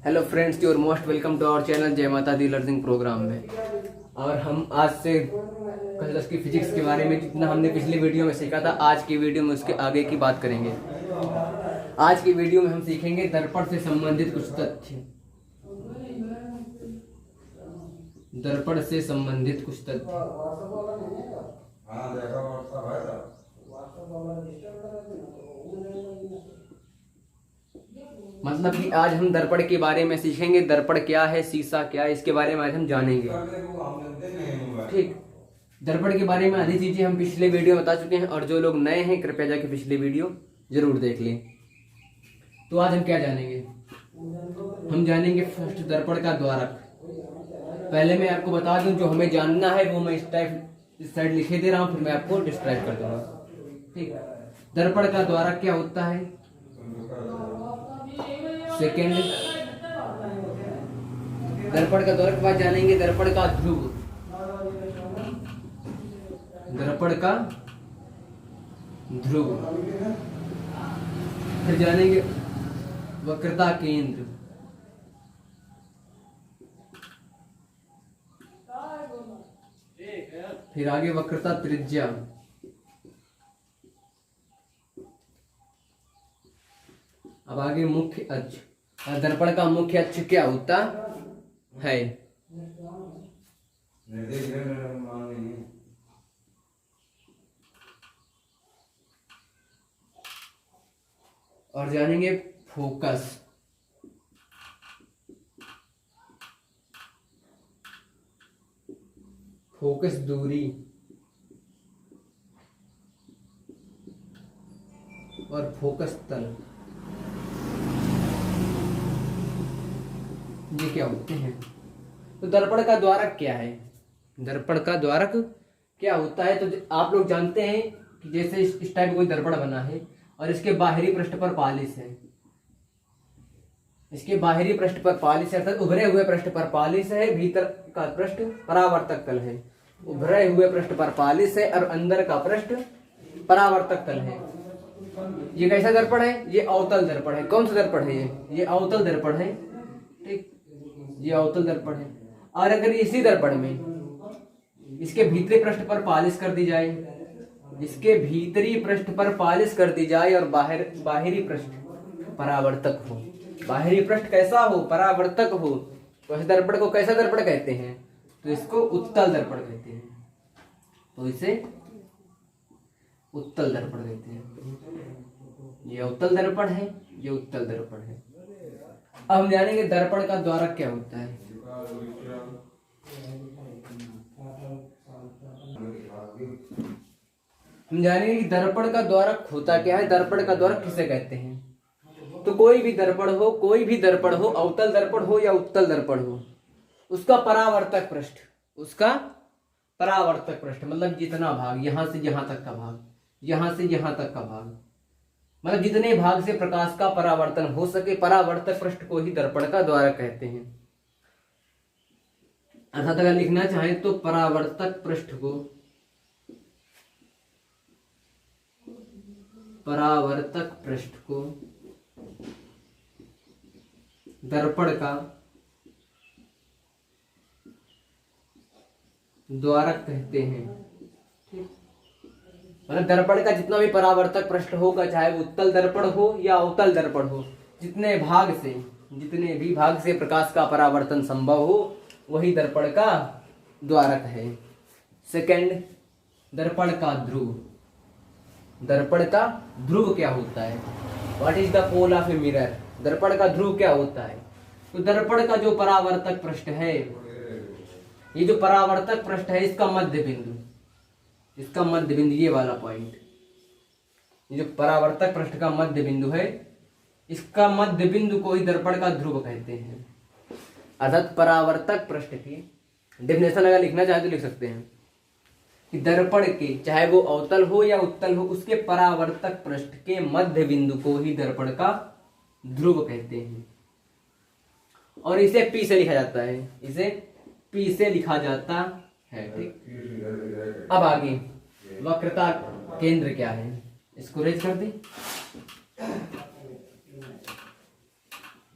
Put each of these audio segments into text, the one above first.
Hello friends, your most welcome to our channel जय माता दी learning programme में। और हम आज से कक्षा 10 की फिजिक्स के बारे में जितना हमने पिछली वीडियो में सीखा था, आज की वीडियो में उसके आगे की बात करेंगे। आज की वीडियो में हम सीखेंगे दर्पण से संबंधित कुछ तथ्य। दर्पण से संबंधित कुछ तथ्य। मतलब कि आज हम दर्पण के बारे में सीखेंगे। दर्पण क्या है, शीशा क्या है, इसके बारे में आज हम जानेंगे। ठीक, दर्पण के बारे में आधी चीजें हम पिछले वीडियो में बता चुके हैं, और जो लोग नए हैं कृपया जाके पिछले वीडियो जरूर देख लें। तो आज हम क्या जानेंगे? हम जानेंगे फर्स्ट दर्पण का द्वारक। पहले मैं आपको बता दूं, जो हमें जानना है वो मैं इस साइड लिखे दे रहा हूं, फिर मैं आपको डिस्क्राइब कर दूंगा। ठीक, दर्पण का द्वारक क्या होता है? सेकेंड, दर्पण का द्वारक के बाद जानेंगे दर्पण का ध्रुव। दर्पण का ध्रुव, फिर जानेंगे वक्रता केंद्र। फिर आगे वक्रता त्रिज्या। अब आगे मुख्य अक्ष। दर्पण का मुख्य अक्ष क्या होता है? और जानेंगे फोकस। फोकस दूरी और फोकस तल, ये क्या होते हैं? तो दर्पण का द्वारक क्या है? दर्पण का द्वारक क्या होता है? तो आप लोग जानते हैं कि जैसे इस टाइप कोई दर्पण बना है और इसके बाहरी पृष्ठ पर पालिश है। इसके बाहरी पृष्ठ पर पालिश है, अर्थात उभरे हुए पृष्ठ पर पालिश है। भीतर का पृष्ठ परावर्तक तल है। उभरे हुए पृष्ठ पर पालिश है और अंदर का पृष्ठ परावर्तक तल है। ये कैसा दर्पण है? ये अवतल दर्पण है। कौन सा दर्पण है? ये अवतल दर्पण है। ठीक, ये अवतल दर्पण है। और अगर इसी दर्पण में इसके भीतरी पृष्ठ पर पालिश कर दी जाए, इसके भीतरी पृष्ठ पर पालिश कर दी जाए और बाहरी पृष्ठ परावर्तक हो। बाहरी पृष्ठ कैसा हो? परावर्तक हो। तो इस दर्पण को कैसा दर्पण कहते हैं? तो इसको उत्तल दर्पण कहते हैं। तो इसे उत्तल दर्पण कहते हैं। ये अवतल दर्पण है, ये उत्तल दर्पण है। अब हम जानेंगे दर्पण का द्वारक क्या होता है। हम जानेंगे कि दर्पण का द्वारक होता क्या है। दर्पण का द्वारक किसे कहते हैं? तो कोई भी दर्पण हो, अवतल दर्पण हो या उत्तल दर्पण हो, उसका परावर्तक पृष्ठ मतलब जितना भाग, यहां से यहां तक का भाग, यहां से यहां तक का भाग, मतलब जितने भाग से प्रकाश का परावर्तन हो सके, परावर्तक पृष्ठ को ही दर्पण का द्वारक कहते हैं। अर्थात अगर लिखना चाहे तो परावर्तक पृष्ठ को दर्पण का द्वारक कहते हैं। ठीक, मतलब दर्पण का जितना भी परावर्तक पृष्ठ होगा, चाहे वो उत्तल दर्पण हो या अवतल दर्पण हो, जितने भी भाग से प्रकाश का परावर्तन संभव हो, वही दर्पण का द्वारक है। सेकंड, दर्पण का ध्रुव। दर्पण का ध्रुव क्या होता है? What is the pole of a mirror? दर्पण का ध्रुव क्या होता है? तो दर्पण का जो परावर्तक पृष्ठ है, ये जो परावर्तक पृष्ठ है, इसका मध्य बिंदु, ये वाला पॉइंट, ये जो परावर्तक पृष्ठ का मध्य बिंदु है, इसका मध्य बिंदु को ही दर्पण का ध्रुव कहते हैं। अर्थात परावर्तक पृष्ठ की डेफिनेशन अगर लिखना चाहे तो लिख सकते हैं कि दर्पण के, चाहे वो अवतल हो या उत्तल हो, उसके परावर्तक पृष्ठ के मध्य बिंदु को ही दर्पण का ध्रुव कहते हैं। और इसे P से लिखा जाता है, ठीक। अब आगे वक्रता केंद्र क्या है, इसको रेज कर दी।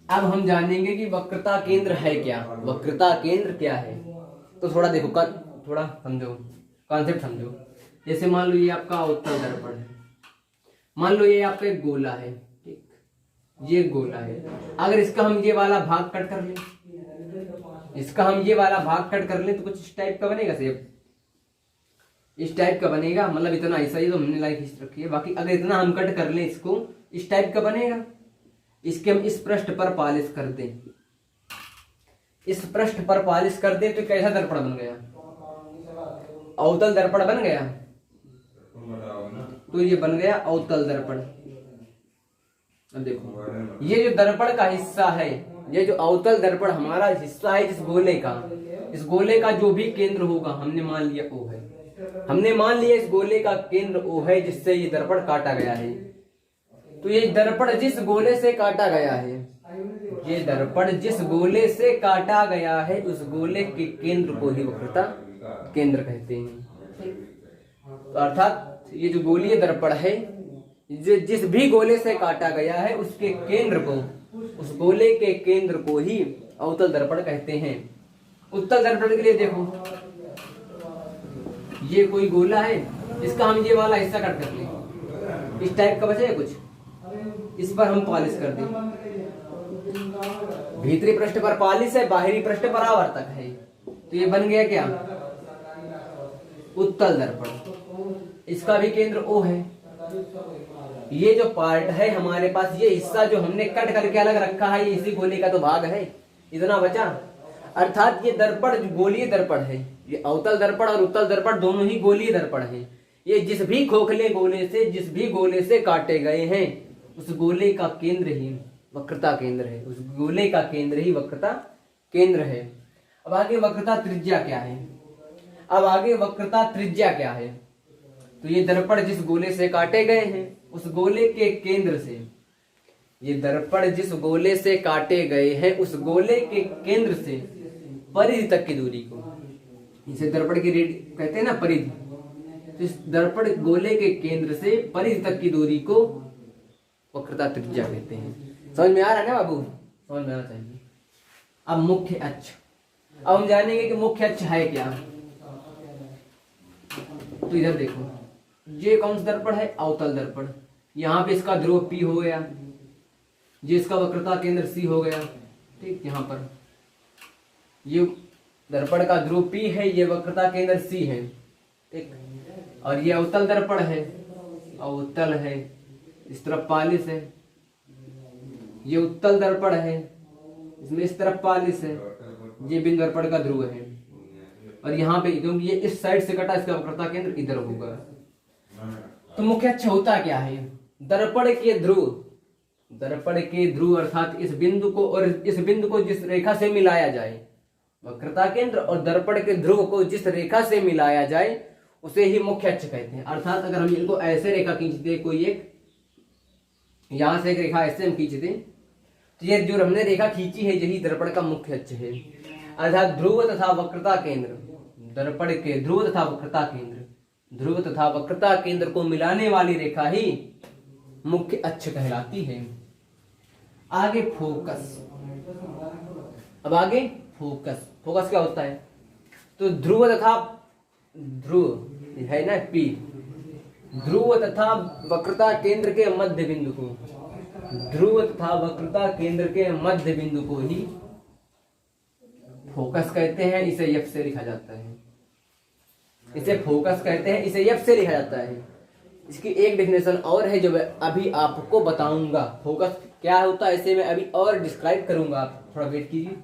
अब हम जानेंगे कि वक्रता केंद्र है क्या, वक्रता केंद्र क्या है। तो थोड़ा देखो थोड़ा समझो, कॉन्सेप्ट समझो। जैसे मान लो ये आपका उत्तल दर्पण है, मान लो ये आपका एक गोला है, ठीक, ये गोला है। अगर इसका हम ये वाला भाग कट कर लें, इसका हम ये वाला भाग कट कर लें तो कुछ इस टाइप का बनेगा शेप, इस टाइप का बनेगा। मतलब इतना ऐसा ही तो हमने लाइन खींच रखी है, बाकी अगर इतना हम कट कर लें इसको, इस टाइप का बनेगा। इसके हम इस पृष्ठ पर पालिश कर दें, इस पृष्ठ पर पालिश कर दें तो कैसा दर्पण बन गया, अवतल दर्पण बन गया। तो ये बन गया अवतल दर्पण। अब देखो ये जो दर्पण का हिस्सा है, ये जो अवतल दर्पण हमारा हिस्सा है जिस गोले का, इस गोले का जो भी केंद्र होगा हमने मान लिया O है, हमने मान लिया इस गोले का केंद्र O है जिससे ये दर्पण काटा गया है। तो ये दर्पण जिस गोले से काटा गया है, ये दर्पण जिस गोले से काटा गया है उस गोले के केंद्र को ही वक्रता केंद्र कहते हैं। तो अर्थात ये जो गोलीय दर्पण है, जिस भी गोले से काटा गया है उसके केंद्र को, उस गोले के केंद्र को ही अवतल दर्पण कहते हैं। उत्तल दर्पण के लिए देखो, ये कोई गोला है, इसका हम ये वाला हिस्सा कट कर लें, इस टाइप का बचे कुछ, इस पर हम पॉलिश कर दें। भीतरी पृष्ठ पर पॉलिश है, बाहरी पृष्ठ पर आवर्तक है, तो ये बन गया क्या, उत्तल दर्पण। इसका भी केंद्र O है। ये जो पार्ट है हमारे पास, ये हिस्सा जो हमने कट करके अलग रखा है, ये इसी गोले का तो भाग है, इतना बचा। अर्थात ये दर्पण गोलीय दर्पण है, ये अवतल दर्पण और उत्तल दर्पण दोनों ही गोलीय दर्पण है। ये जिस भी खोखले गोले से, जिस भी गोले से काटे गए हैं उस गोले का केंद्र ही वक्रता केंद्र है, उस गोले का केंद्र ही वक्रता केंद्र है। अब आगे वक्रता त्रिज्या क्या है, अब आगे वक्रता त्रिज्या क्या है। तो ये दर्पण जिस गोले से काटे गए हैं उस गोले के केंद्र से, ये दर्पण जिस गोले से काटे गए हैं उस गोले के केंद्र से परिधि तक की दूरी को, इसे दर्पण की रेडी कहते हैं ना, परिधि। तो इस दर्पण गोले के केंद्र से परिधि तक की दूरी को वक्रता त्रिज्या कहते हैं। समझ में आ रहा है ना बाबू, समझ में आना चाहिए। अब मुख्य अक्ष, अब हम जानेंगे कि मुख्य अक्ष है क्या। तो इधर देखो, ये कौन सा दर्पण है, अवतल दर्पण। यहाँ पे इसका ध्रुव P हो गया, ये इसका वक्रता केंद्र C हो गया, ठीक। यहाँ पर ये दर्पण का ध्रुव P है, ये वक्रता केंद्र C है, ठीक। और ये अवतल दर्पण है, अवतल है, इस तरफ पालिश है। ये उत्तल दर्पण है, इसमें इस तरफ पालिश है, ये बिंदु दर्पण का ध्रुव है। और यहाँ पे क्योंकि ये इस साइड से कटा, इसका वक्रता केंद्र इधर होगा। तो मुख्य अक्ष होता क्या है, दर्पण के ध्रुव, दर्पण के ध्रुव अर्थात इस बिंदु को और इस बिंदु को जिस रेखा से मिलाया जाए, वक्रता केंद्र और दर्पण के ध्रुव को जिस रेखा से मिलाया जाए उसे ही मुख्य अक्ष कहते हैं। अर्थात अगर हम इनको ऐसे रेखा खींच दे, कोई एक यहां से एक रेखा ऐसे हम खींच दें, तो ये जो हमने रेखा खींची है यही दर्पण का मुख्य अक्ष है। अर्थात ध्रुव तथा वक्रता केंद्र, दर्पण के ध्रुव तथा वक्रता केंद्र, ध्रुव तथा वक्रता केंद्र को मिलाने वाली रेखा ही मुख्य अक्ष कहलाती है। आगे फोकस, अब आगे फोकस, फोकस क्या होता है। तो ध्रुव तथा ध्रुव है ना P, ध्रुव तथा वक्रता केंद्र के मध्य बिंदु को, ध्रुव तथा वक्रता केंद्र के मध्य बिंदु को ही फोकस कहते हैं। इसे F से लिखा जाता है, इसे फोकस कहते हैं, इसे F से लिखा जाता है। इसकी एक डेफिनेशन और है जो मैं अभी आपको बताऊंगा। फोकस क्या होता है इसे मैं अभी और डिस्क्राइब करूंगा, आप थोड़ा वेट कीजिए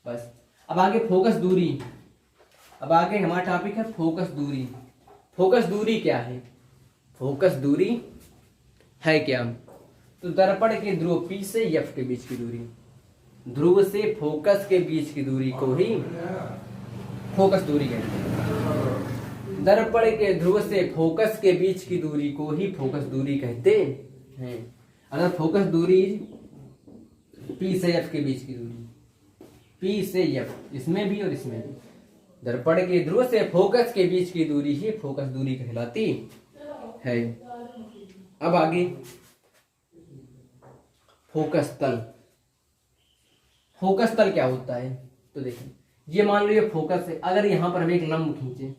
बस। अब आगे फोकस दूरी, अब आगे हमारा टॉपिक है फोकस दूरी। फोकस दूरी क्या है, फोकस दूरी है क्या। तो दर्पण के ध्रुव P से F के बीच की दूरी, ध्रुव से फोकस के बीच की दूरी को ही फोकस दूरी कहते हैं। दर्पण के ध्रुव से फोकस के बीच की दूरी को ही फोकस दूरी कहते हैं। अगर फोकस दूरी P से F के बीच की दूरी, P से F, इसमें भी और इसमें भी, दर्पण के ध्रुव से फोकस के बीच की दूरी ही फोकस दूरी कहलाती है। अब आगे फोकस तल, फोकस तल क्या होता है? तो देखिए, ये मान लो ये फोकस है, अगर यहाँ पर हम एक लंब खींचे,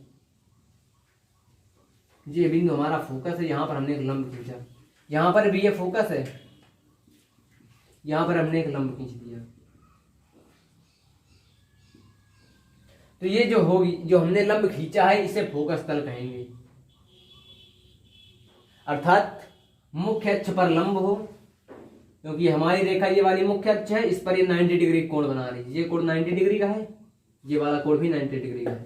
ये बिंदु हमारा फोकस है, यहाँ पर हमने एक लंब खींचा, यहाँ पर भी ये फोकस है, यहाँ पर हमने एक लंब खींच दिया, तो ये जो होगी, जो हमने लंब खींचा है, इसे फोकस तल कहेंगे। अर्थात मुख्य अक्ष पर लंब हो, क्योंकि हमारी रेखा ये वाली मुख्य अक्ष है, इस पर ये 90 डिग्री कोण बना रही है, ये कोण 90 डिग्री का है, ये वाला कोण भी 90 डिग्री का है।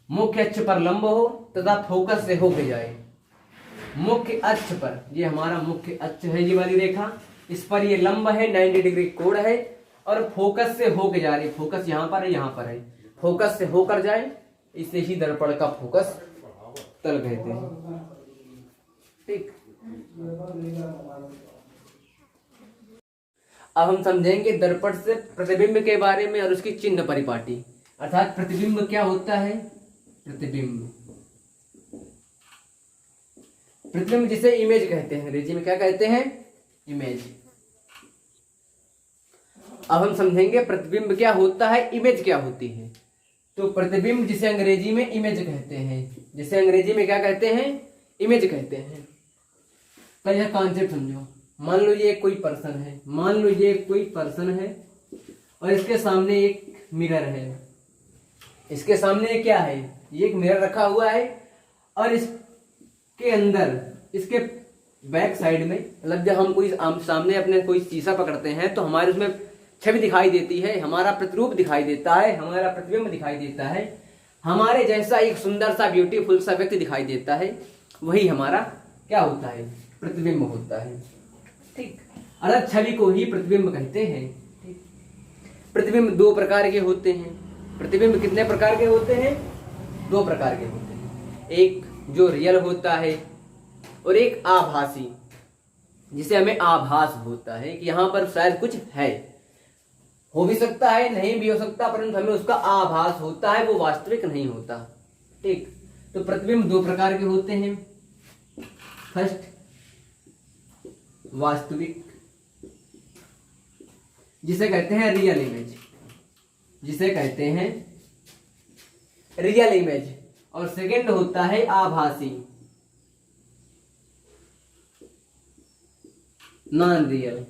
मुख्य अक्ष पर लंब हो तथा फोकस से होके जाए, मुख्य अक्ष पर, ये हमारा मुख्य अक्ष है, ये वाली रेखा, इस पर ये लंब है, 90 डिग्री कोण है, और फोकस से होके जा रही है, फोकस यहाँ पर है, यहाँ पर है, फोकस से होकर जाए, इसे ही दर्पण का फोकस तल कहते हैं। ठीक, अब हम समझेंगे दर्पण से प्रतिबिंब के बारे में और उसकी चिन्ह परिपाटी। अर्थात प्रतिबिंब क्या होता है? प्रतिबिंब, प्रतिबिंब जिसे इमेज कहते हैं, अंग्रेजी में क्या कहते हैं? इमेज। अब हम समझेंगे प्रतिबिंब क्या होता है, इमेज क्या होती है। तो प्रतिबिंब जिसे अंग्रेजी में इमेज कहते हैं, जिसे अंग्रेजी में क्या कहते हैं? इमेज कहते हैं। तो यह कॉन्सेप्ट समझो, मान लो ये कोई पर्सन है, मान लो ये कोई पर्सन है और इसके सामने एक मिरर है, इसके सामने क्या है? ये एक मिरर रखा हुआ है, और इसके अंदर, इसके बैक साइड में, मतलब जब हम कोई सामने अपने कोई शीशा पकड़ते हैं तो हमारे उसमें छवि दिखाई देती है, हमारा प्रतिरूप दिखाई देता है, हमारा प्रतिबिंब दिखाई देता है, हमारे जैसा एक सुंदर सा ब्यूटीफुल सा व्यक्ति दिखाई देता है, वही हमारा क्या होता है? प्रतिबिंब होता है। ठीक, अर्थात छवि को ही प्रतिबिंब कहते हैं। ठीक, प्रतिबिंब दो प्रकार के होते हैं। प्रतिबिंब कितने प्रकार के होते हैं? दो प्रकार के होते हैं। एक जो रियल होता है और एक आभासी, जिसे हमें आभास होता है कि यहाँ पर शायद कुछ है, हो भी सकता है, नहीं भी हो सकता, परंतु हमें उसका आभास होता है, वो वास्तविक नहीं होता। ठीक, तो प्रतिबिंब दो प्रकार के होते हैं। फर्स्ट, वास्तविक, जिसे कहते हैं रियल इमेज, जिसे कहते हैं रियल इमेज, और सेकंड होता है आभासी, नॉन रियल,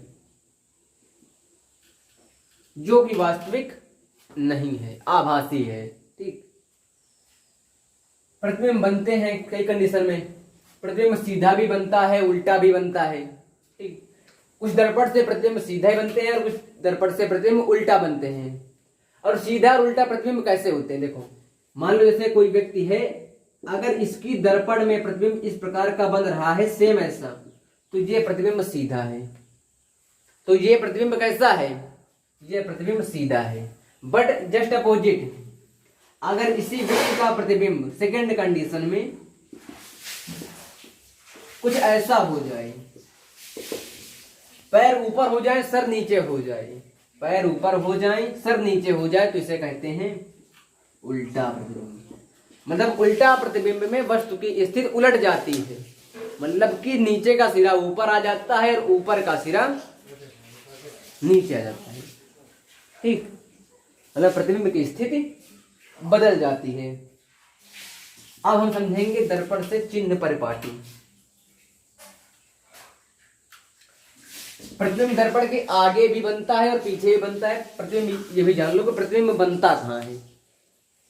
जो कि वास्तविक नहीं है, आभासी है। ठीक, प्रतिबिंब बनते हैं कई कंडीशन में। प्रतिबिंब सीधा भी बनता है, उल्टा भी बनता है। ठीक, कुछ दर्पण से प्रतिबिंब सीधे बनते हैं और कुछ दर्पण से प्रतिबिंब उल्टा बनते हैं। और सीधा और उल्टा प्रतिबिंब कैसे होते हैं? देखो, मान लो जैसे कोई व्यक्ति है, अगर इसकी दर्पण में प्रतिबिंब इस प्रकार का बन रहा है, सेम ऐसा, तो ये प्रतिबिंब सीधा है। तो ये प्रतिबिंब कैसा है? ये प्रतिबिंब सीधा है। बट जस्ट अपोजिट, अगर इसी व्यक्ति का प्रतिबिंब सेकंड कंडीशन में कुछ ऐसा हो जाए, पैर ऊपर हो जाए, सर नीचे हो जाए, पैर ऊपर हो जाए, सर नीचे हो जाए, तो इसे कहते हैं उल्टा प्रतिबिंब। मतलब उल्टा प्रतिबिंब में वस्तु की स्थिति उलट जाती है, मतलब कि नीचे का सिरा ऊपर आ जाता है और ऊपर का सिरा नीचे आ जाता है। ठीक, मतलब प्रतिबिंब की स्थिति बदल जाती है। अब हम समझेंगे दर्पण से चिन्ह परिपाटी। प्रतिबिंब दर्पण के आगे भी बनता है और पीछे भी बनता है। प्रतिबिंब ये भी जान लो कि प्रतिबिंब बनता कहाँ है।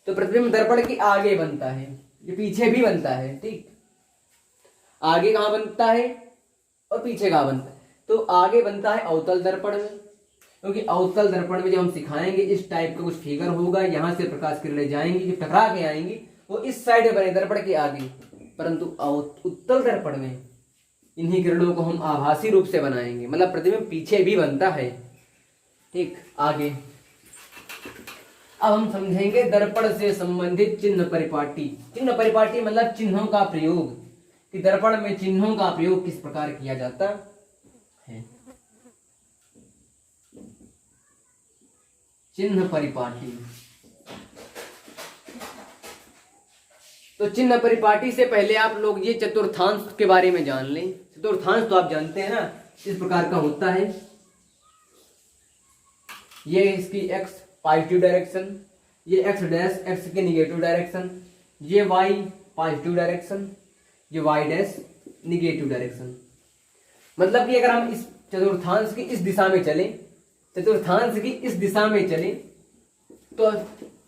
तो प्रतिबिंब दर्पण के आगे बनता है, ये पीछे भी बनता है। ठीक, आगे कहाँ बनता है और पीछे कहाँ बनता है? तो आगे बनता है अवतल दर्पण में, क्योंकि अवतल दर्पण में जब हम सिखाएंगे इस टाइप का कुछ फिगर होगा, यहाँ से प्रकाश किरणें जाएंगी, जो टकरा के आएंगी वो इस साइड में बने दर्पण के आगे। परंतु उत्तल दर्पण में इन्हीं किरणों को हम आभासी रूप से बनाएंगे, मतलब प्रतिबिंब पीछे भी बनता है। ठीक, आगे अब हम समझेंगे दर्पण से संबंधित चिन्ह परिपाटी। चिन्ह परिपाटी मतलब चिन्हों का प्रयोग, कि दर्पण में चिन्हों का प्रयोग किस प्रकार किया जाता है। चिन्ह परिपाटी, तो चिन्ह परिपाटी से पहले आप लोग ये चतुर्थांश के बारे में जान लें। चतुर्थांश तो आप जानते हैं ना, इस प्रकार का होता है। ये इसकी एक्स पॉजिटिव डायरेक्शन, ये एक्स डैश एक्स की निगेटिव डायरेक्शन, ये वाई पॉजिटिव डायरेक्शन, ये वाई डैश निगेटिव डायरेक्शन। मतलब कि अगर हम इस चतुर्थांश की इस दिशा में चले, चतुर्थांश की इस दिशा में चले, तो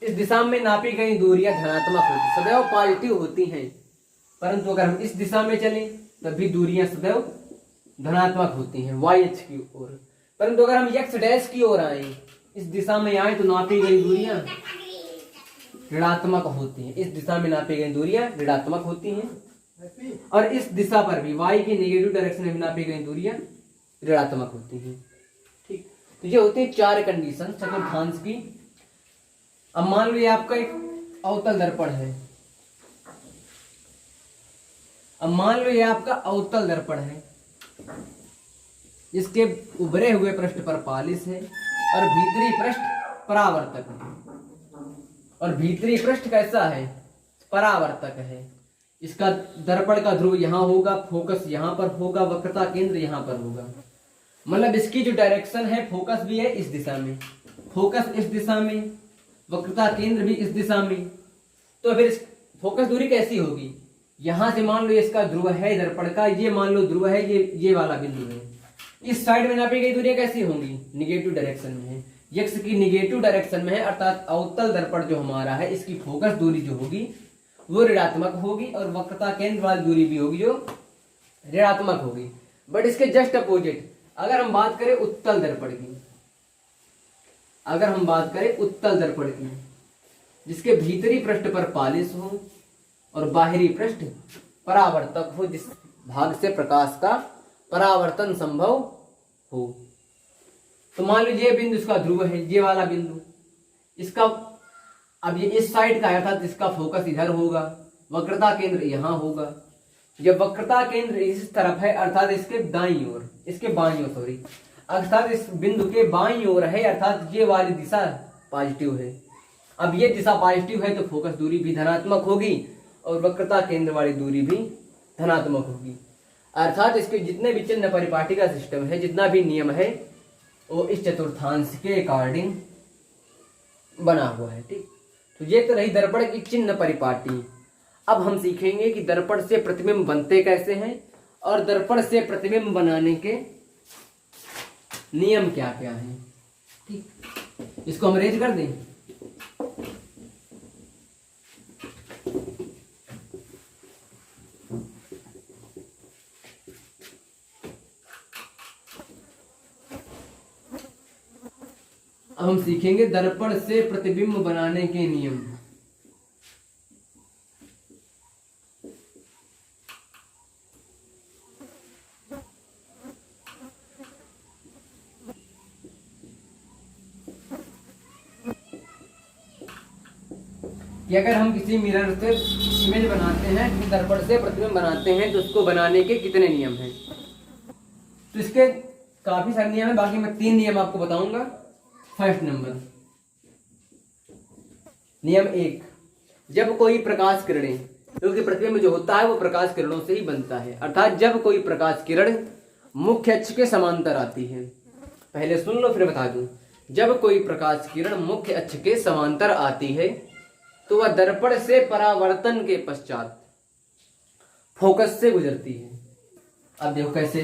इस दिशा में नापी गई दूरियां धनात्मक होती, सदैव पॉजिटिव होती हैं। परंतु अगर हम इस दिशा में चलें तब भी दूरियां सदैव धनात्मक होती हैं वाई अक्ष की ओर। परंतु अगर हम एक्स डैश की ओर आए, इस दिशा में आए, तो नापी गई दूरियां ऋणात्मक होती हैं। इस दिशा में नापी गई दूरियां ऋणात्मक होती हैं, और इस दिशा पर भी वाई की नेगेटिव डायरेक्शन में नापी गई दूरियां ऋणात्मक होती हैं। ठीक, तो ये होती है 4 कंडीशन चतुर्थांश की। अब मान लो ये आपका एक अवतल दर्पण है। अब मान लो ये आपका अवतल दर्पण है, इसके उभरे हुए पृष्ठ पर पालिश है और भीतरी पृष्ठ परावर्तक है। और भीतरी पृष्ठ कैसा है? परावर्तक है। इसका दर्पण का ध्रुव यहाँ होगा, फोकस यहाँ पर होगा, वक्रता केंद्र यहाँ पर होगा। मतलब इसकी जो डायरेक्शन है, फोकस भी है इस दिशा में, फोकस इस दिशा में, वक्रता केंद्र भी इस दिशा में। तो फिर फोकस दूरी कैसी होगी? यहां से मान लो इसका ध्रुव है दर्पण का, ये मान लो ध्रुव है, ये वाला बिंदु है। इस साइड में नापी गई दूरियां कैसी होंगी? निगेटिव डायरेक्शन में है, एक्स की निगेटिव डायरेक्शन में है, अर्थात अवतल दर्पण जो हमारा है, इसकी फोकस दूरी जो होगी वो ऋणात्मक होगी, और वक्रता केंद्र वाली दूरी भी होगी जो ऋणात्मक होगी। बट इसके जस्ट अपोजिट अगर हम बात करें उत्तल दर्पण की, अगर हम बात करें उत्तल दर्पण की, जिसके भीतरी पृष्ठ पर पालिश हो और बाहरी पृष्ठ परावर्तक हो, जिस भाग से प्रकाश का परावर्तन संभव हो। तो मान लीजिए बिंदु इसका ध्रुव है, ये वाला बिंदु इसका, अब ये इस साइड का है, अर्थात इसका फोकस इधर होगा, वक्रता केंद्र यहाँ होगा। जब वक्रता केंद्र इस तरफ है, अर्थात इसके दाईं ओर, इसके बाईं ओर सॉरी, अर्थात इस बिंदु के बाईं ओर है, अर्थात ये वाली दिशा पॉजिटिव है। अब ये दिशा पॉजिटिव है तो फोकस दूरी भी धनात्मक होगी और वक्रता केंद्र वाली दूरी भी धनात्मक होगी। अर्थात इसके जितने भी चिन्ह परिपाटी का सिस्टम है, जितना भी नियम है, वो इस चतुर्थांश के अकॉर्डिंग बना हुआ है। ठीक, तो ये तो रही दर्पण की चिन्ह परिपाटी। अब हम सीखेंगे कि दर्पण से प्रतिबिंब बनते कैसे हैं और दर्पण से प्रतिबिंब बनाने के नियम क्या क्या हैं। ठीक, इसको हम रेज कर दें। अब हम सीखेंगे दर्पण से प्रतिबिंब बनाने के नियम। कि अगर हम किसी मिरर से इमेज बनाते हैं, किसी दर्पण से प्रतिबिंब बनाते हैं, तो उसको बनाने के कितने नियम हैं? तो इसके काफी सारे नियम हैं, बाकी मैं 3 नियम आपको बताऊंगा। फर्स्ट नंबर, नियम 1, जब कोई प्रकाश किरणें, क्योंकि प्रतिबिंब जो होता है वो प्रकाश किरणों से ही बनता है, अर्थात जब कोई प्रकाश किरण मुख्य अक्ष के समांतर आती है, पहले सुन लो फिर बता दूं, जब कोई प्रकाश किरण मुख्य अक्ष के समांतर आती है तो वह दर्पण से परावर्तन के पश्चात फोकस से गुजरती है। अब देखो कैसे,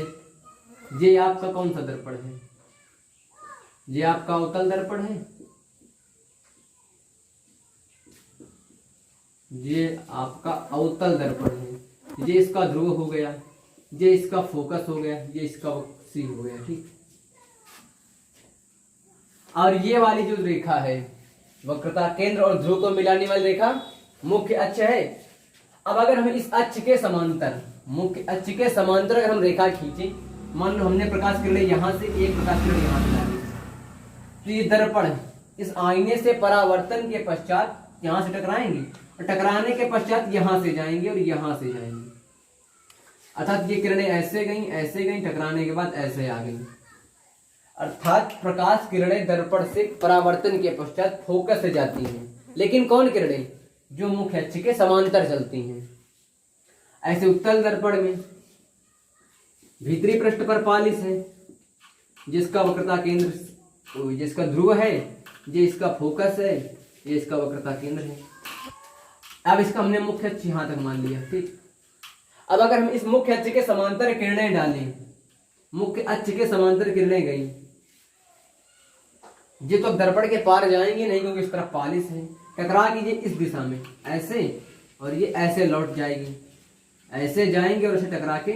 ये आपका कौन सा दर्पण है? ये आपका अवतल दर्पण है, ये आपका अवतल दर्पण है, ये इसका ध्रुव हो गया, ये इसका फोकस हो गया, ये इसका वक्सी हो गया। ठीक, और ये वाली जो रेखा है वक्रता केंद्र और ध्रुव को मिलाने वाली रेखा मुख्य अक्ष है। अब अगर हम इस अक्ष के समांतर, मुख्य अक्ष के समांतर अगर हम रेखा खींचे, मान लो हमने प्रकाश किरण यहां से, एक प्रकाश किरण यहां से डाली, तो ये दर्पण इस आईने से परावर्तन के पश्चात यहां से टकराएंगे और टकराने के पश्चात यहां से जाएंगे और यहां से जाएंगे, अर्थात ये किरणें ऐसे गई, टकराने के बाद ऐसे आ गई। अर्थात प्रकाश किरणें दर्पण से परावर्तन के पश्चात फोकस से जाती हैं, लेकिन कौन किरणें? जो मुख्य अक्ष के समांतर चलती हैं। ऐसे उत्तल दर्पण में भीतरी पृष्ठ पर पालिश है, जिसका वक्रता केंद्र ये इसका ध्रुव है, ये इसका फोकस है, ये इसका वक्रता केंद्र है। अब इसका हमने मुख्य अक्ष यहां तक मान लिया, ठीक। अब अगर हम इस मुख्य अक्ष के समांतर किरणें डालें, मुख्य अक्ष के समांतर किरणें गई, ये तो दर्पण के पार जाएंगे नहीं क्योंकि इस तरफ पालिश है, टकरा की ये इस दिशा में ऐसे और ये ऐसे लौट जाएगी, ऐसे जाएंगे और ऐसे टकरा के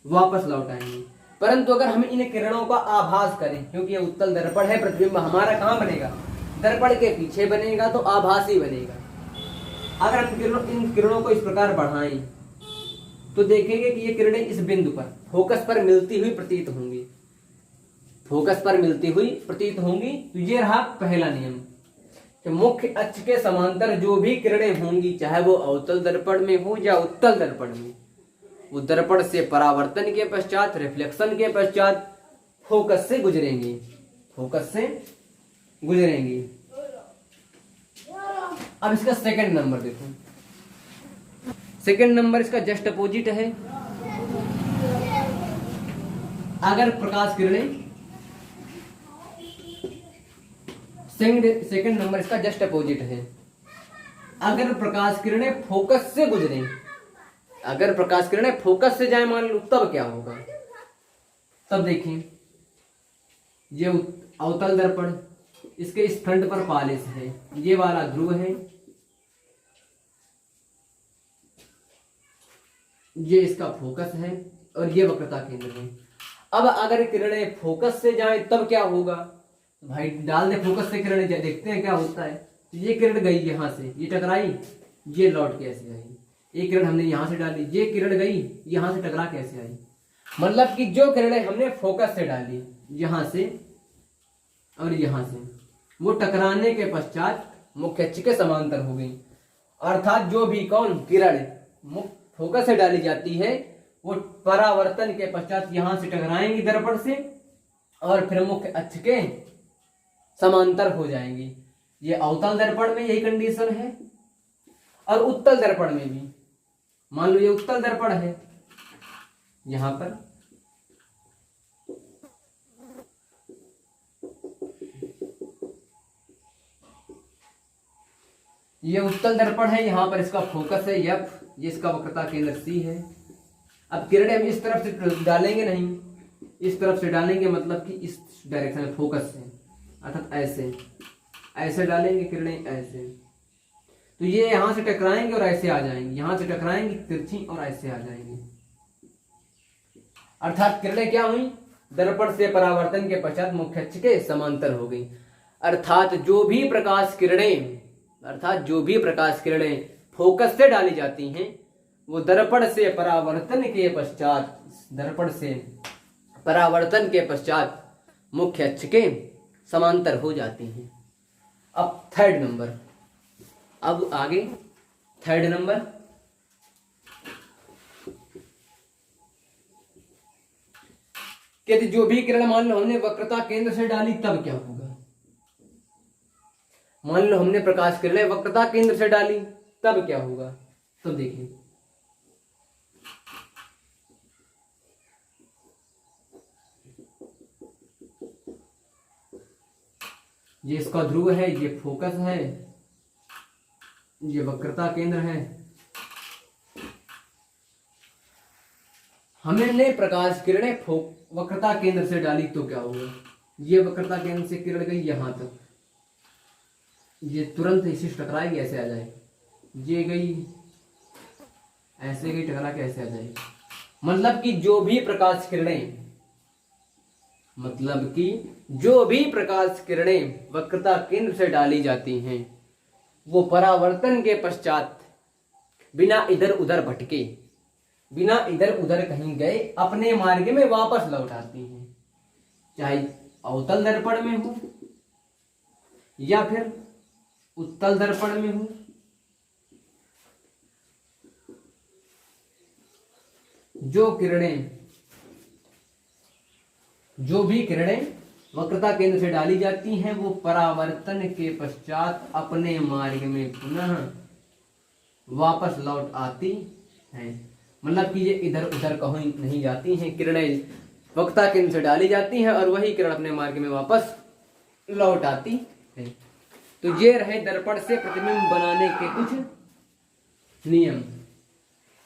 वापस लौट आएंगे। परंतु अगर हम इन किरणों का आभास करें, क्योंकि ये उत्तल दर्पण है, प्रतिबिंब हमारा कहाँ बनेगा, दर्पण के पीछे बनेगा, तो आभासी बनेगा। अगर हम इन किरणों को इस प्रकार बढ़ाएं तो देखेंगे कि ये किरणें इस बिंदु पर फोकस पर मिलती हुई प्रतीत होंगी, फोकस पर मिलती हुई प्रतीत होंगी। तो ये रहा पहला नियम कि मुख्य अक्ष के समांतर जो भी किरणें होंगी, चाहे वो अवतल दर्पण में हो या उत्तल दर्पण में, वो दर्पण से परावर्तन के पश्चात, रिफ्लेक्शन के पश्चात फोकस से गुजरेंगी, फोकस से गुजरेंगी। अब इसका सेकंड नंबर देखो, सेकंड नंबर इसका जस्ट अपोजिट है। अगर प्रकाश किरणें, सेकंड नंबर इसका जस्ट अपोजिट है। अगर प्रकाश किरणें फोकस से गुजरें, अगर प्रकाश किरणें फोकस से जाए मान लो, तब क्या होगा, तब देखें ये अवतल दर्पण, इसके इस फ्रंट पर पालिश है, ये वाला ध्रुव है, ये इसका फोकस है और ये वक्रता केंद्र है। अब अगर किरणें फोकस से जाएं तब क्या होगा, भाई डाल दे फोकस से किरणें, देखते हैं क्या होता है। तो ये किरण गई यहां से, ये टकराई, ये लौट के ऐसे आई। एक किरण हमने यहां से डाली, ये किरण गई यहां से टकरा के ऐसे आई। मतलब कि जो किरणें हमने फोकस से डाली यहां से और यहां से, वो टकराने के पश्चात मुख्य अक्ष के समांतर हो गई। अर्थात जो भी कौन किरण फोकस से डाली जाती है, वो परावर्तन के पश्चात यहां से टकराएंगी दर्पण से और फिर मुख्य अक्ष के समांतर हो जाएंगी। ये अवतल दर्पण में यही कंडीशन है और उत्तल दर्पण में भी। मान लो ये उत्तल दर्पण है, यहां पर ये उत्तल दर्पण है, यहां पर इसका फोकस है F, ये इसका वक्रता केंद्र C है। अब किरणें हम इस तरफ से डालेंगे नहीं, इस तरफ से डालेंगे, मतलब कि इस डायरेक्शन में फोकस से, अर्थात ऐसे ऐसे डालेंगे किरणें ऐसे, तो ये यहां से टकराएंगे और ऐसे आ जाएंगे, यहां से टकराएंगे तिरछी और ऐसे आ जाएंगे। अर्थात किरणें क्या हुई, दर्पण से परावर्तन के पश्चात मुख्य अक्ष के समांतर हो गई। अर्थात जो भी प्रकाश किरणें फोकस से डाली जाती हैं, वो दर्पण से परावर्तन के पश्चात मुख्य अक्ष के समांतर हो जाती हैं। अब थर्ड नंबर, अब आगे थर्ड नंबर, कि जो भी किरण मान लो हमने वक्रता केंद्र से डाली तब क्या होगा। मान लो हमने प्रकाश किरणें वक्रता केंद्र से डाली तब क्या होगा, तो देखिए ये इसका ध्रुव है, ये फोकस है, ये वक्रता केंद्र है। हमने प्रकाश किरणें वक्रता केंद्र से डाली तो क्या होगा, ये वक्रता केंद्र से किरण गई यहां तक, ये तुरंत इसी टकराएगी, ऐसे आ जाए, ये गई ऐसे गई टकरा के ऐसे आ जाएगी। मतलब कि जो भी प्रकाश किरणें वक्रता केंद्र से डाली जाती हैं, वो परावर्तन के पश्चात बिना इधर उधर भटके, बिना इधर उधर कहीं गए, अपने मार्ग में वापस लौट आती हैं। चाहे अवतल दर्पण में हो या फिर उत्तल दर्पण में हो। जो भी किरणें वक्रता केंद्र से डाली जाती हैं, वो परावर्तन के पश्चात अपने मार्ग में पुनः वापस लौट आती हैं। मतलब कि ये इधर उधर कहीं नहीं जाती हैं। किरणें वक्रता केंद्र से डाली जाती है और वही किरण अपने मार्ग में वापस लौट आती है। तो ये रहे दर्पण से प्रतिबिंब बनाने के कुछ नियम।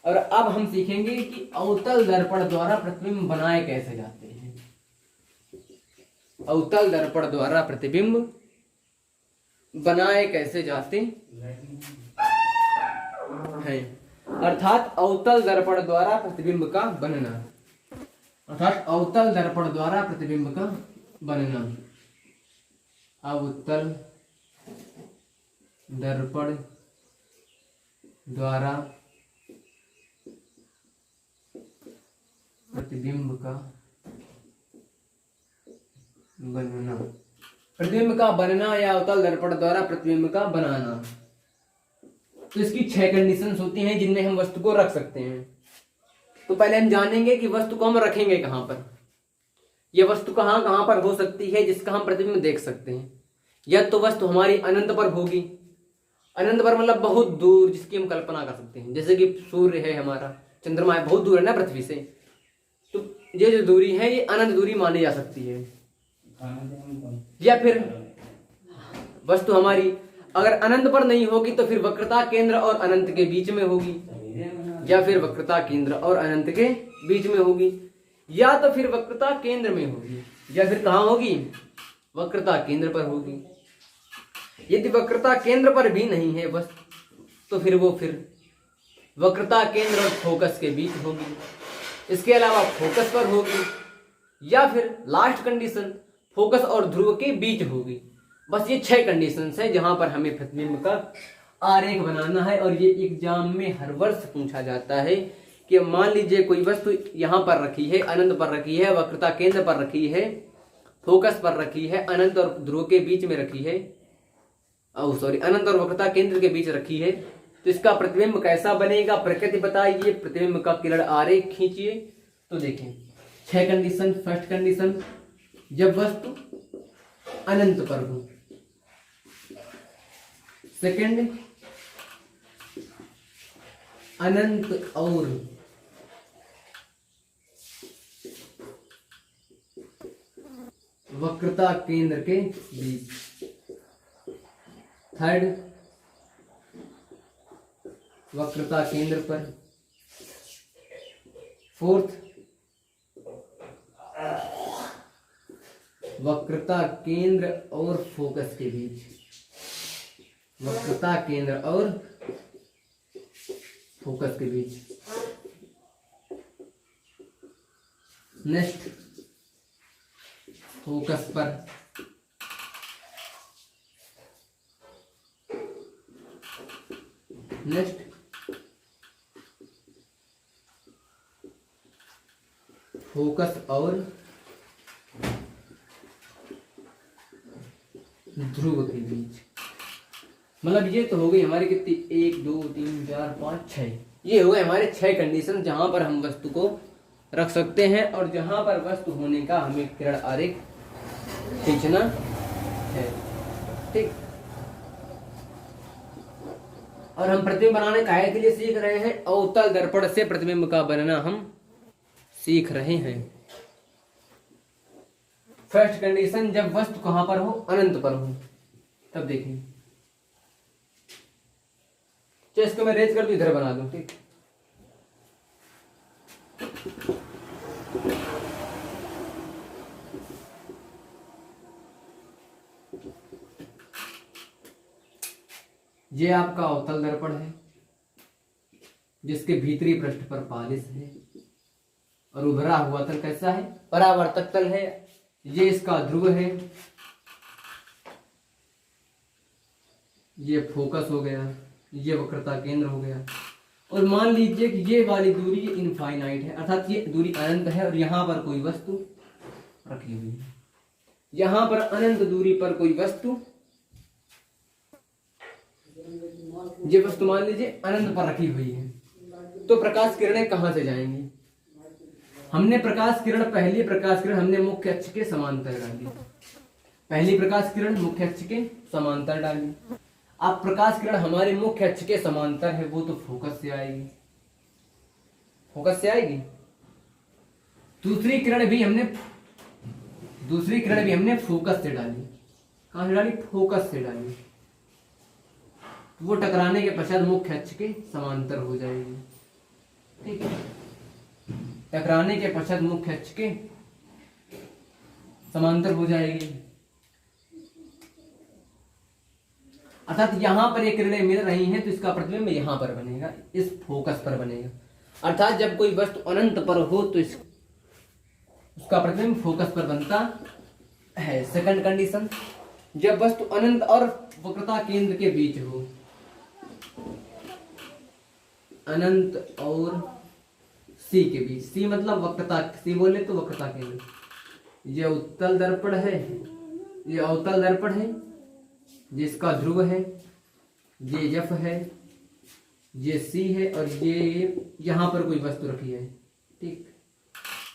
और अब हम सीखेंगे कि अवतल दर्पण द्वारा प्रतिबिंब बनाए कैसे जाते हैं। अवतल दर्पण द्वारा प्रतिबिंब बनाए कैसे जाते हैं, अर्थात अवतल दर्पण द्वारा प्रतिबिंब का बनना, अर्थात अवतल दर्पण द्वारा प्रतिबिंब का बनना। अवतल दर्पण द्वारा प्रतिबिंब का बनना, प्रतिबिंब का बनना या अवतल दर्पण द्वारा प्रतिबिंब का बनाना। तो इसकी 6 कंडीशंस होती हैं जिनमें हम वस्तु को रख सकते हैं। तो पहले हम जानेंगे कि वस्तु को हम रखेंगे कहां पर। यह वस्तु कहां कहां पर हो सकती है जिसका हम प्रतिबिंब देख सकते हैं। या तो वस्तु हमारी अनंत पर होगी, अनंत पर मतलब बहुत दूर, जिसकी हम कल्पना कर सकते हैं। जैसे कि सूर्य है हमारा, चंद्रमा है, बहुत दूर है ना पृथ्वी से, तो ये जो दूरी है ये अनंत दूरी मानी जा सकती है। या फिर वस्तु हमारी अगर अनंत पर नहीं होगी तो फिर वक्रता केंद्र और अनंत के बीच में होगी, या फिर वक्रता केंद्र और अनंत के बीच में होगी, या तो फिर वक्रता केंद्र में होगी, या फिर कहां होगी, वक्रता केंद्र पर होगी। यदि वक्रता केंद्र पर भी नहीं है बस, तो फिर वो वक्रता केंद्र और फोकस के बीच होगी। इसके अलावा फोकस पर होगी, या फिर लास्ट कंडीशन फोकस और ध्रुव के बीच होगी। बस ये 6 कंडीशंस हैं जहां पर हमें प्रतिबिंब का आरेख बनाना है। और ये एग्जाम में हर वर्ष पूछा जाता है कि मान लीजिए कोई वस्तु यहाँ पर रखी है, अनंत पर रखी है, वक्रता केंद्र पर रखी है, फोकस पर रखी है, अनंत और ध्रुव के बीच में रखी है, अनंत और वक्रता केंद्र के बीच रखी है, तो इसका प्रतिबिंब कैसा बनेगा, प्रकृति बताइए, प्रतिबिंब का किरण आरेख खींचिए। तो देखें 6 कंडीशन। फर्स्ट कंडीशन, जब वस्तु अनंत पर हो। सेकंड, अनंत और वक्रता केंद्र के बीच। थर्ड, वक्रता केंद्र पर। फोर्थ, वक्रता केंद्र और फोकस के बीच। वक्रता केंद्र और फोकस के बीच। नेक्स्ट, फोकस पर। नेक्स्ट, फोकस और ध्रुव के बीच। मतलब ये तो हो गई हमारी कितनी, 1 2 3 4 5 6, ये हो गए हमारे 6 कंडीशन जहां पर हम वस्तु को रख सकते हैं और जहां पर वस्तु होने का हमें किरण आरेख खींचना है। ठीक। और हम प्रतिबिंब बनाने काहे के लिए सीख रहे हैं, अवतल दर्पण से प्रतिबिंब का बनना हम सीख रहे हैं। फर्स्ट कंडीशन, जब वस्तु कहां पर हो, अनंत पर हो, तब देखें। तो इसको मैं रेज कर दूं, इधर बना दूं। ठीक। ये आपका अवतल दर्पण है जिसके भीतरी पृष्ठ पर पालिश है और उभरा हुआ तल कैसा है, परावर्तक तल है। ये इसका ध्रुव है, ये फोकस हो गया, ये वक्रता केंद्र हो गया। और मान लीजिए कि ये वाली दूरी इनफाइनाइट है, अर्थात ये दूरी अनंत है और यहां पर कोई वस्तु रखी हुई है। यहां पर अनंत दूरी पर कोई वस्तु, ये वस्तु मान लीजिए अनंत पर रखी हुई है, तो प्रकाश किरणें कहां से जाएंगी। हमने प्रकाश किरण, पहली प्रकाश किरण हमने मुख्य अक्ष के समांतर डाली। पहली प्रकाश किरण मुख्य अक्ष के समांतर डाली। अब प्रकाश किरण हमारे मुख्य अक्ष के समांतर है, वो तो फोकस से आएगी। फोकस से आएगी। दूसरी किरण भी हमने फोकस से डाली। कहां से डाली? फोकस से डाली। वो टकराने के पश्चात मुख्य अक्ष के समांतर हो जाएगी। ठीक है, टकराने के पश्चात मुख्य अक्ष के समांतर हो जाएगी। अर्थात यहां पर ये किरणें मिल रही हैं तो इसका प्रतिबिंब यहां पर बनेगा, इस फोकस पर बनेगा। अर्थात जब कोई वस्तु अनंत पर हो तो उसका प्रतिबिंब फोकस पर बनता है। सेकंड कंडीशन, जब वस्तु अनंत और वक्रता केंद्र के बीच हो। अनंत और सी के बीच, सी मतलब वक्रता, सी बोले तो वक्रता केंद्र। ये उत्तल दर्पण है, ये अवतल दर्पण है, जिसका ध्रुव है, ये एफ है, ये सी है और ये यहां पर कोई वस्तु रखी है। ठीक,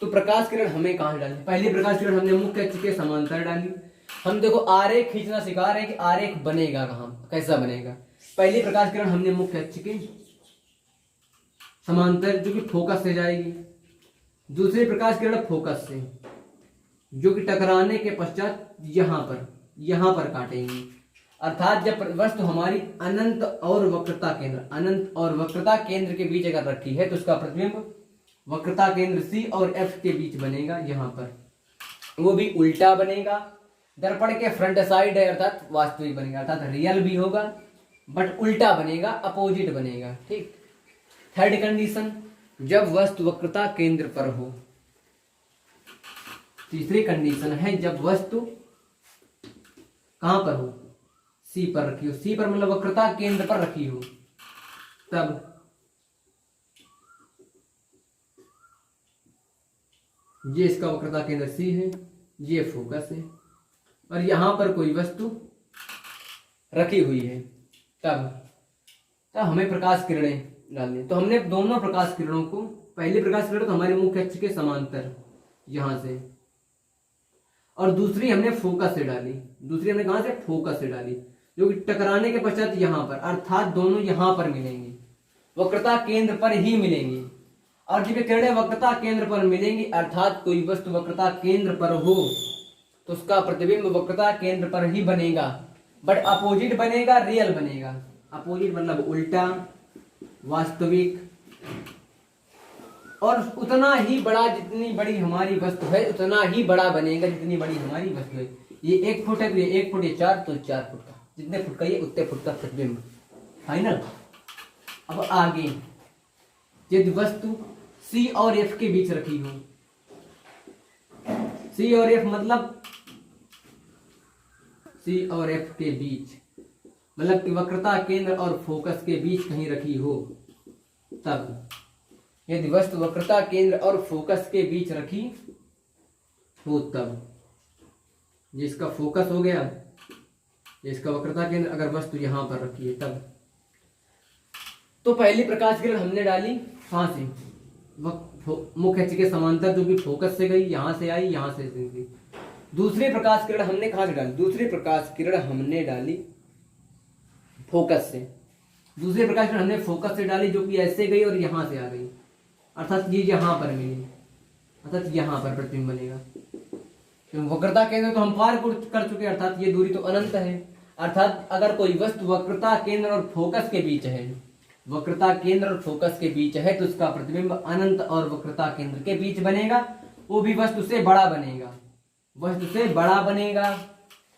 तो प्रकाश किरण हमें कहां डाली? पहली प्रकाश किरण हमने मुख्य अक्ष के समांतर डाली। हम देखो आरेख खींचना सिखा रहे हैं कि आरेख बनेगा कहां, कैसा बनेगा। पहली प्रकाश किरण हमने मुख्य अक्ष के समांतर जो कि फोकस से जाएगी। दूसरी प्रकाश किरण फोकस से, जो कि टकराने के पश्चात यहां पर काटेंगी। अर्थात जब वस्तु हमारी अनंत और वक्रता केंद्र के बीच अगर रखी है तो उसका प्रतिबिंब वक्रता केंद्र सी और एफ के बीच बनेगा। यहां पर वो भी उल्टा बनेगा, दर्पण के फ्रंट साइड है, अर्थात वास्तविक बनेगा, अर्थात रियल भी होगा बट उल्टा बनेगा, अपोजिट बनेगा। ठीक, थर्ड कंडीशन, जब वस्तु वक्रता केंद्र पर हो। तीसरी कंडीशन है जब वस्तु कहां पर हो? सी पर रखी हो। सी पर मतलब वक्रता केंद्र पर रखी हो, तब ये इसका वक्रता केंद्र सी है, ये फोकस है और यहां पर कोई वस्तु रखी हुई है, तब हमें प्रकाश किरणें डालनी। तो हमने दोनों प्रकाश किरणों को, पहली प्रकाश किरण तो हमारे मुख्य अक्ष के समांतर यहां से, और दूसरी हमने फोकस से डाली। दूसरी हमने कहां से? फोकस से डाली, जो कि टकराने के पश्चात यहां पर, अर्थात दोनों यहां पर मिलेंगी, वक्रता केंद्र पर ही मिलेंगी। और जब किरणें वक्रता केंद्र पर मिलेंगी, अर्थात कोई वस्तु वक्रता केंद्र पर हो तो उसका प्रतिबिंब वक्रता केंद्र पर ही बनेगा, बट अपोजिट बनेगा, रियल बनेगा। अपोजिट मतलब उल्टा, वास्तविक, और उतना ही बड़ा, जितनी बड़ी हमारी वस्तु है उतना ही बड़ा बनेगा जितनी बड़ी हमारी वस्तु है। ये 1 फुट है तो ये 1 फुट, ये 4 तो 4 फुट का, जितने फुट का ये उतने फुट का प्रतिबिंब। फाइनल। अब आगे, यदि वस्तु सी और एफ के बीच रखी हो, सी और एफ मतलब सी और एफ के बीच मतलब कि वक्रता केंद्र और फोकस के बीच कहीं रखी हो, तब यदि वस्तु वक्रता केंद्र और फोकस के बीच रखी हो, तब जिसका फोकस हो गया, जिसका वक्रता केंद्र, अगर वस्तु यहां पर रखी है तब। तो पहली प्रकाश किरण हमने डाली कहां से? मुख्य अक्ष के समांतर, जो कि फोकस से गई, यहां से आई, यहां से गई। दूसरी प्रकाश किरण हमने कहां से डाली? दूसरी प्रकाश किरण हमने डाली फोकस से। दूसरी प्रकाश किरण हमने फोकस से डाली, जो कि ऐसे गई और यहां से आ गई, अर्थात ये यहां पर मिली, अर्थात यहां पर प्रतिबिंब बनेगा। वक्रता केंद्र तो हम पार कर चुके, अर्थात ये दूरी तो अनंत है। अर्थात अगर कोई वस्तु वक्रता केंद्र और फोकस के बीच है, वक्रता केंद्र और फोकस के बीच है, तो उसका प्रतिबिंब अनंत और वक्रता केंद्र के बीच बनेगा। वो भी वस्तु से बड़ा बनेगा, वस्तु से बड़ा बनेगा,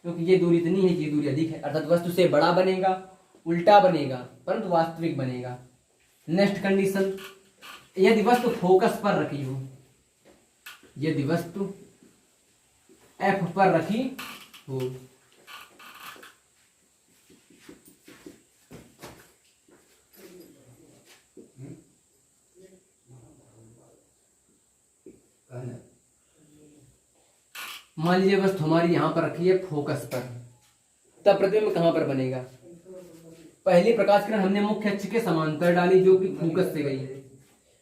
क्योंकि ये दूरी इतनी है, ये दूरी अधिक है, अर्थात वस्तु से बड़ा बनेगा, उल्टा बनेगा, परंतु वास्तविक बनेगा। नेक्स्ट कंडीशन, यदि वस्तु फोकस पर रखी हो, यदि वस्तु एफ पर रखी हो, मान लीजिए वस्तु हमारी यहां पर रखी है फोकस पर, तब प्रतिबिंब कहां पर बनेगा? पहली प्रकाश किरण हमने मुख्य अक्ष के समांतर डाली, जो कि फोकस से गई है,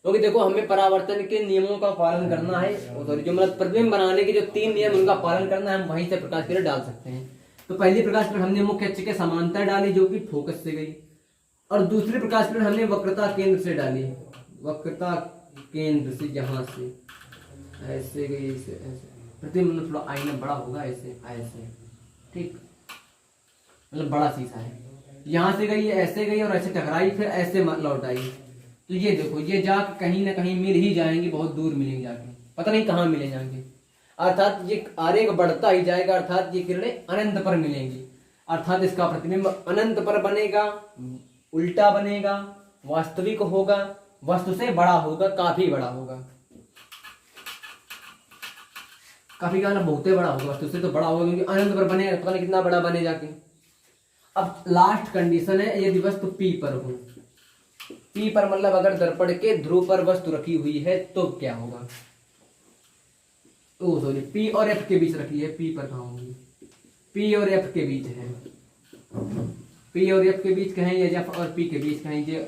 क्योंकि देखो हमें परावर्तन के नियमों का पालन करना है, जो मतलब प्रतिबिंब बनाने के जो 3 नियम उनका पालन करना है, हम वहीं से प्रकाश किरण डाल सकते हैं। तो पहली प्रकाश किरण हमने मुख्य अक्ष के समांतर डाली, जो कि फोकस से गई, और दूसरी प्रकाश किरण हमने वक्रता केंद्र से डाली, वक्रता केंद्र से, जहां से ऐसे गई, ऐसे ऐसे प्रतिबिंब मतलब थोड़ा आईना बड़ा होगा, ऐसे ऐसे, ठीक, मतलब बड़ा शीशा है। यहाँ से गई, ऐसे गई और ऐसे टकराई, फिर ऐसे लौट आई। तो ये देखो, ये जाके कहीं ना कहीं मिल ही जाएंगी, बहुत दूर मिलेंगी जाके, पता नहीं कहाँ मिले जाएंगे। अर्थात ये आरेख बढ़ता ही जाएगा, अर्थात ये किरणें अनंत पर मिलेंगी, अर्थात इसका प्रतिबिंब अनंत पर बनेगा, उल्टा बनेगा, वास्तविक होगा, वस्तु से बड़ा होगा, काफी बड़ा होगा। काफी का मतलब बहुते बड़ा होगा, वस्तु से तो बड़ा होगा, क्योंकि अनंत पर बनेगा, पता नहीं कितना बड़ा बने जाके। अब लास्ट कंडीशन है, यदि वस्तु पी पर हो, पी पर मतलब अगर दर्पण के ध्रुव पर वस्तु रखी हुई है तो क्या होगा। ओ सॉरी, पी और एफ के बीच रखी है, पी पर कहाँ होगी, पी और एफ के बीच है, पी और एफ के बीच कहें, या एफ और पी के बीच कहें, ये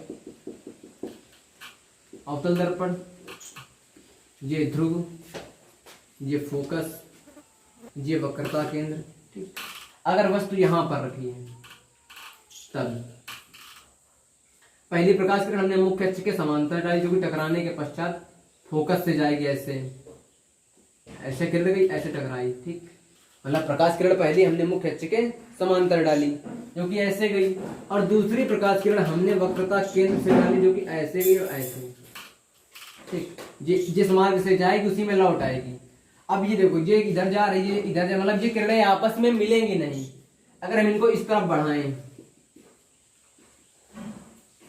अवतल दर्पण, ये ध्रुव, ये फोकस, ये वक्रता केंद्र, ठीक। अगर वस्तु यहां पर रखी है तब पहली प्रकाश किरण हमने मुख्य अक्ष के समांतर डाली, जो कि टकराने के पश्चात फोकस से जाएगी, ऐसे ऐसे किरण गई, ऐसे टकराई, ठीक। मतलब प्रकाश किरण पहली हमने मुख्य अक्ष के समांतर डाली, जो कि ऐसे गई, और दूसरी प्रकाश किरण हमने वक्रता केंद्र से डाली, जो कि ऐसे गई और ऐसे, ठीक। जिस मार्ग से जाएगी उसी में लौट आएगी। अब ये देखो, ये इधर जा रही है, इधर जा, मतलब ये किरणें आपस में मिलेंगी नहीं। अगर हम इनको इस तरफ बढ़ाएं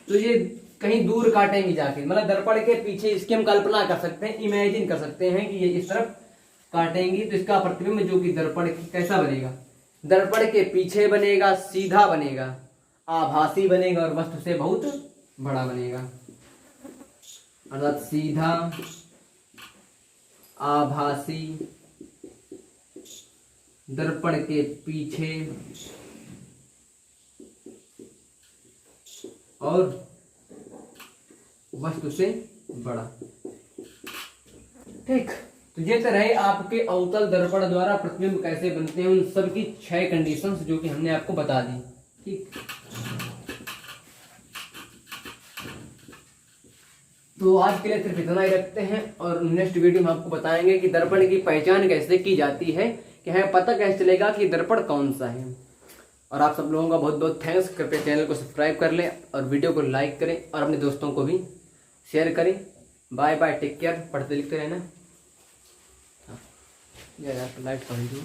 तो ये कहीं दूर काटेंगी जाके, मतलब दर्पण के पीछे, इसकी हम कल्पना कर सकते हैं, इमेजिन कर सकते हैं कि ये इस तरफ काटेंगी, तो इसका प्रतिबिंब जो कि दर्पण कैसा बनेगा, दर्पण के पीछे बनेगा, सीधा बनेगा, आभासी बनेगा, और वस्तु से बहुत बड़ा बनेगा, अर्थात सीधा, आभासी, दर्पण के पीछे और वस्तु से बड़ा, ठीक। तो ये तो रहे आपके अवतल दर्पण द्वारा प्रतिबिंब कैसे बनते हैं, उन सब की 6 कंडीशंस जो कि हमने आपको बता दी, ठीक। तो आज के लिए सिर्फ इतना ही रखते हैं, और नेक्स्ट वीडियो में आपको बताएंगे कि दर्पण की पहचान कैसे की जाती है, कि हमें पता कैसे चलेगा कि दर्पण कौन सा है। और आप सब लोगों का बहुत बहुत थैंक्स। कृपया चैनल को सब्सक्राइब कर लें और वीडियो को लाइक करें और अपने दोस्तों को भी शेयर करें। बाय बाय, टेक केयर, पढ़ते लिखते रहना। हाँ, लाइट पढ़ लीजिए।